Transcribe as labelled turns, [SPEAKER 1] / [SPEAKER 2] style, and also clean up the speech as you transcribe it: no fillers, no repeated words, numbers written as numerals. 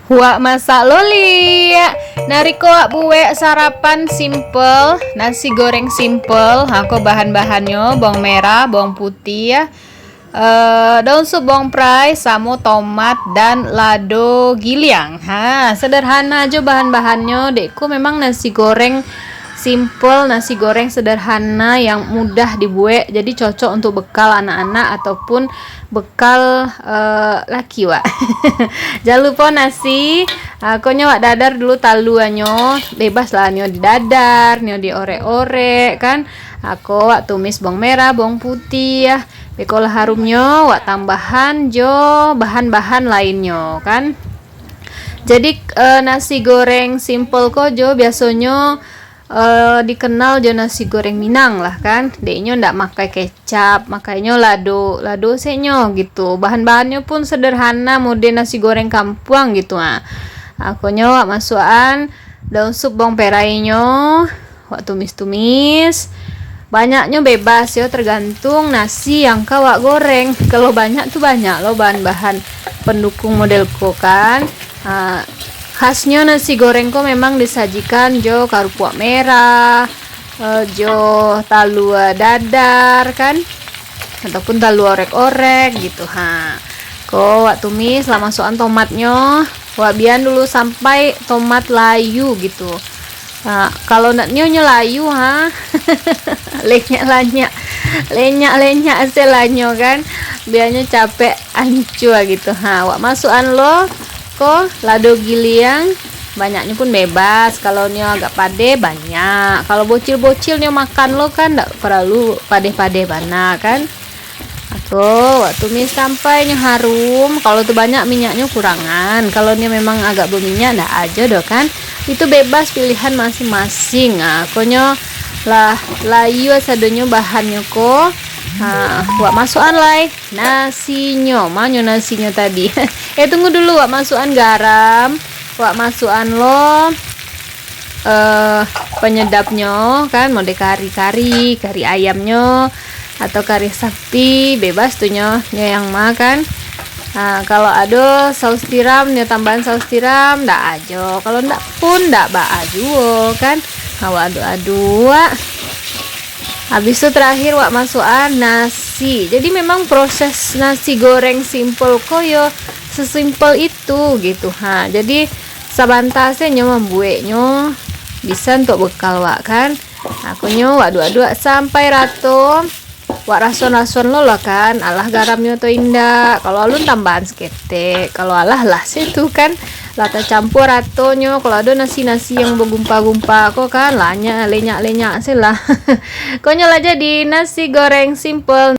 [SPEAKER 1] Wak masak loli. Nariko wak buwe sarapan simple, nasi goreng simple. Aku bahan-bahannya bawang merah, bawang putih ya. Daun sup bawang prai, samo tomat dan lado giliang. Sederhana aja bahan-bahannya. Dekku memang nasi goreng simple, nasi goreng sederhana yang mudah dibuat. Jadi cocok untuk bekal anak-anak ataupun bekal laki wak. Jangan lupa nasi. Aku wak dadar dulu taluannya, bebas lah nyo di dadar, nyo di orek-orek kan. Aku wak tumis bawang merah, bawang putih ya. Bekolah harumnya wak tambahan jo bahan-bahan lainnya kan. Jadi nasi goreng simple kojo biasanya dikenal jo nasi goreng Minang lah kan. Deknya ndak makai kecap, makanya lado senyo gitu. Bahan-bahannya pun sederhana, model nasi goreng kampung gitu. Aku wak masukan daun sup bawang perainya, wak tumis-tumis. Banyaknya bebas ya, tergantung nasi yang kau wak goreng. Kalau banyak tuh banyak loh bahan-bahan pendukung modelku kan. Khasnya nasi goreng kok memang disajikan jo karupuak merah, jo talu dadar kan, ataupun talu orek-orek gitu. Kok wak tumis lah masukan tomatnya, wak bian dulu sampai tomat layu gitu. Kalau nak nyonya layu lenyak selanyo kan, biarnya capek ancur gitu. Wak masukan lo ko lado giliang, banyaknya pun bebas. Kalau nyo agak pade banyak, kalau bocil-bocil nyo makan lo kan ndak perlu pade-pade banyak kan. Aku waktu tumis sampai nyo harum. Kalau tuh banyak minyaknya kurangan, kalau nyo memang agak berminyak ndak aja doh kan. Itu bebas pilihan masing-masing. Aku nyo lah layu sadonyo bahannya ko. Wak masukan lai nasinya, manyo nasinya tadi. Tunggu dulu, wak masukan garam, wak masukan lo penyedapnya kan, mode kari ayamnya atau kari sapi, bebas tuh nyo yang makan. Kalau ada saus tiram, nyo tambahan saus tiram, ndak aja. Kalau ndak pun ndak aja kan. Wak adu-adu. Habis itu terakhir wak masukan nasi. Jadi memang proses nasi goreng simple koyo sesimpel itu gitu. Jadi sabantasnya nyo membuatnya bisa untuk bekal wak kan. Aku nyo wak dua-dua sampai rato. Wak rason-rason lo lah kan, alah garamnya tuh indah. Kalau alun tambahan sekete, kalau alah lah situ kan. Lata campur ratonyo. Kalau ada nasi-nasi yang bergumpa-gumpa kok kan, lenyak sih lah. Konyol aja di nasi goreng simple.